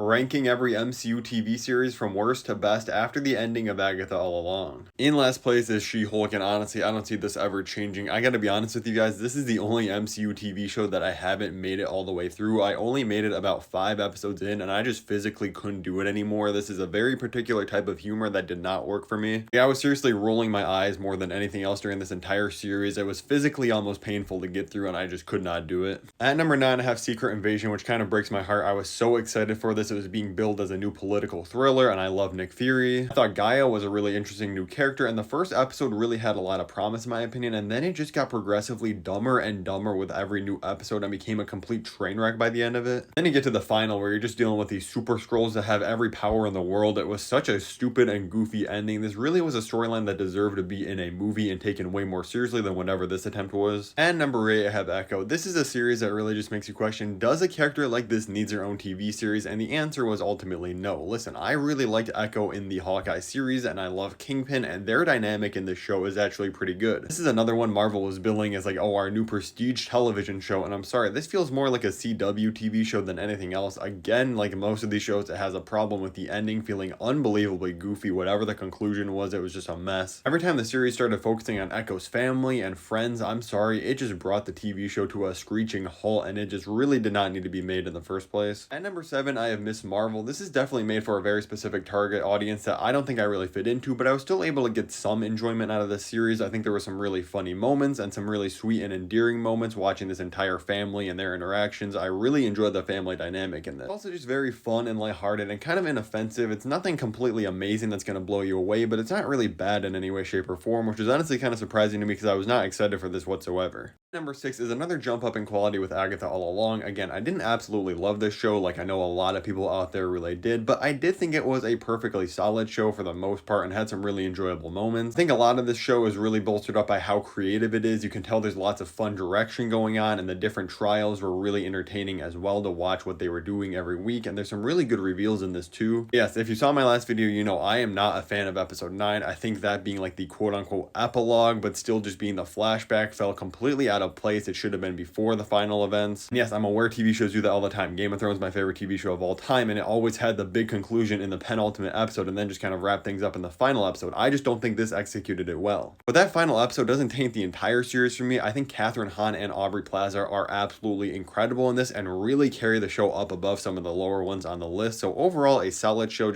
ranking every MCU TV series from worst to best after the ending of Agatha All Along. In last place is She-Hulk, and honestly, I don't see this ever changing. I gotta be honest with you guys, this is the only MCU TV show that I haven't made it all the way through. I only made it about 5 episodes in, and I just physically couldn't do it anymore. This is a very particular type of humor that did not work for me. Yeah, I was seriously rolling my eyes more than anything else during this entire series. It was physically almost painful to get through, and I just could not do it. At number 9, I have Secret Invasion, which kind of breaks my heart. I was so excited for this. It was being billed as a new political thriller, and I love Nick Fury. I thought Gaia was a really interesting new character, and the first episode really had a lot of promise in my opinion, and then it just got progressively dumber and dumber with every new episode and became a complete train wreck by the end of it. Then you get to the final where you're just dealing with these super Skrulls that have every power in the world. It was such a stupid and goofy ending. This really was a storyline that deserved to be in a movie and taken way more seriously than whatever this attempt was. And number 8, I have Echo. This is a series that really just makes you question, does a character like this need their own TV series? And the answer was ultimately no. Listen, I really liked Echo in the Hawkeye series, and I love Kingpin, and their dynamic in this show is actually pretty good. This is another one Marvel was billing as like, oh, our new prestige television show, and I'm sorry, this feels more like a CW TV show than anything else. Again, like most of these shows, it has a problem with the ending feeling unbelievably goofy. Whatever the conclusion was, it was just a mess. Every time the series started focusing on Echo's family and friends, I'm sorry, it just brought the TV show to a screeching halt, and it just really did not need to be made in the first place. At number 7, I have Miss Marvel. This is definitely made for a very specific target audience that I don't think I really fit into, but I was still able to get some enjoyment out of this series. I think there were some really funny moments and some really sweet and endearing moments watching this entire family and their interactions. I really enjoyed the family dynamic in this. It's also just very fun and lighthearted and kind of inoffensive. It's nothing completely amazing that's going to blow you away, but it's not really bad in any way, shape, or form, which is honestly kind of surprising to me because I was not excited for this whatsoever. Number 6 is another jump up in quality with Agatha All Along. Again, I didn't absolutely love this show like I know a lot of people out there really did, but I did think it was a perfectly solid show for the most part and had some really enjoyable moments. I think a lot of this show is really bolstered up by how creative it is. You can tell there's lots of fun direction going on, and the different trials were really entertaining as well to watch what they were doing every week, and there's some really good reveals in this too. Yes, if you saw my last video, you know I am not a fan of episode 9. I think that being like the quote-unquote epilogue, but still just being the flashback, fell completely out of place. It should have been before the final events. And yes, I'm aware TV shows do that all the time. Game of Thrones is my favorite TV show of all time, and it always had the big conclusion in the penultimate episode and then just kind of wrap things up in the final episode. I just don't think this executed it well. But that final episode doesn't taint the entire series for me. I think Kathryn Hahn and Aubrey Plaza are absolutely incredible in this and really carry the show up above some of the lower ones on the list. So overall, a solid show.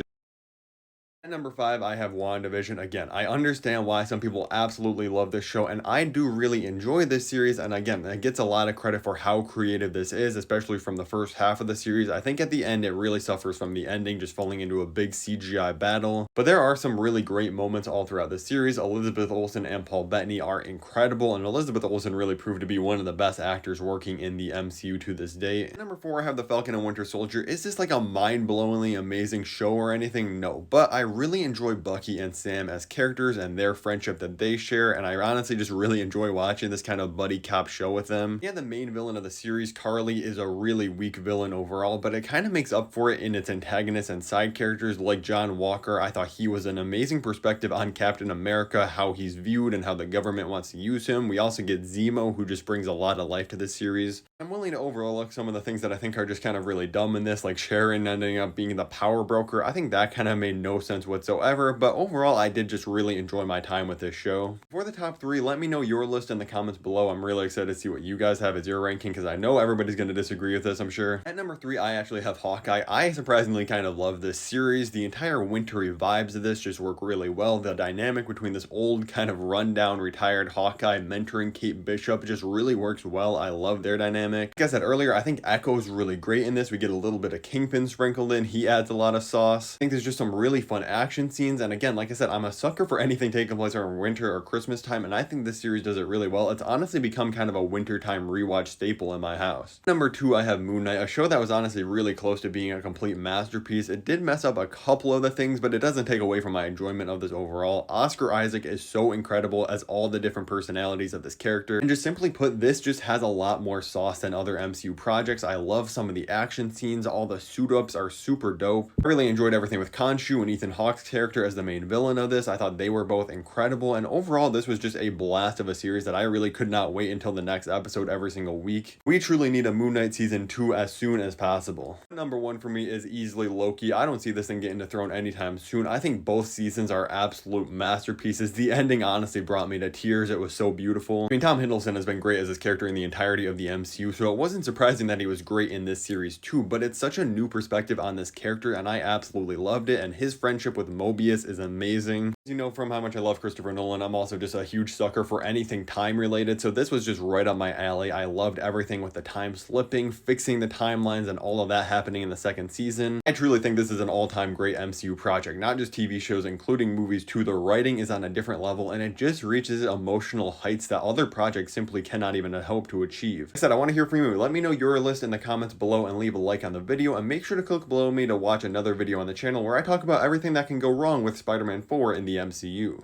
At number 5, I have WandaVision. Again, I understand why some people absolutely love this show, and I do really enjoy this series, and again, it gets a lot of credit for how creative this is, especially from the first half of the series. I think at the end, it really suffers from the ending just falling into a big CGI battle, but there are some really great moments all throughout the series. Elizabeth Olsen and Paul Bettany are incredible, and Elizabeth Olsen really proved to be one of the best actors working in the MCU to this day. At number 4, I have The Falcon and Winter Soldier. Is this like a mind-blowingly amazing show or anything? No, but I really enjoy Bucky and Sam as characters and their friendship that they share, and I honestly just really enjoy watching this kind of buddy cop show with them. Yeah, the main villain of the series, Carly, is a really weak villain overall, but it kind of makes up for it in its antagonists and side characters like John Walker. I thought he was an amazing perspective on Captain America, how he's viewed and how the government wants to use him. We also get Zemo, who just brings a lot of life to this series. I'm willing to overlook some of the things that I think are just kind of really dumb in this, like Sharon ending up being the power broker. I think that kind of made no sense whatsoever, but overall I did just really enjoy my time with this show. For the top 3, let me know your list in the comments below. I'm really excited to see what you guys have as your ranking because I know everybody's going to disagree with this, I'm sure. At number 3, I actually have Hawkeye. I surprisingly kind of love this series. The entire wintry vibes of this just work really well. The dynamic between this old kind of rundown retired Hawkeye mentoring Kate Bishop just really works well. I love their dynamic. Like I said earlier, I think Echo's really great in this. We get a little bit of Kingpin sprinkled in. He adds a lot of sauce. I think there's just some really fun action scenes, and again, like I said, I'm a sucker for anything taking place around winter or Christmas time, and I think this series does it really well. It's honestly become kind of a wintertime rewatch staple in my house. Number 2, I have Moon Knight, a show that was honestly really close to being a complete masterpiece. It did mess up a couple of the things, but it doesn't take away from my enjoyment of this overall. Oscar Isaac is so incredible as all the different personalities of this character, and just simply put, this just has a lot more sauce than other MCU projects. I love some of the action scenes. All the suit ups are super dope. I really enjoyed everything with Khonshu and Ethan Hawke Hawke's character as the main villain of this. I thought they were both incredible, and overall this was just a blast of a series that I really could not wait until the next episode every single week. We truly need a Moon Knight season 2 as soon as possible. Number 1 for me is easily Loki. I don't see this thing getting dethroned anytime soon. I think both seasons are absolute masterpieces. The ending honestly brought me to tears. It was so beautiful. I mean, Tom Hiddleston has been great as his character in the entirety of the MCU, so it wasn't surprising that he was great in this series too, but it's such a new perspective on this character and I absolutely loved it, and his friendship with Mobius is amazing. As you know from how much I love Christopher Nolan, I'm also just a huge sucker for anything time related, so this was just right up my alley. I loved everything with the time slipping, fixing the timelines, and all of that happening in the second season. I truly think this is an all-time great MCU project, not just TV shows, including movies too. The writing is on a different level, and it just reaches emotional heights that other projects simply cannot even hope to achieve. Like I said, I want to hear from you. Let me know your list in the comments below and leave a like on the video, and make sure to click below me to watch another video on the channel where I talk about everything that can go wrong with Spider-Man 4 in the MCU.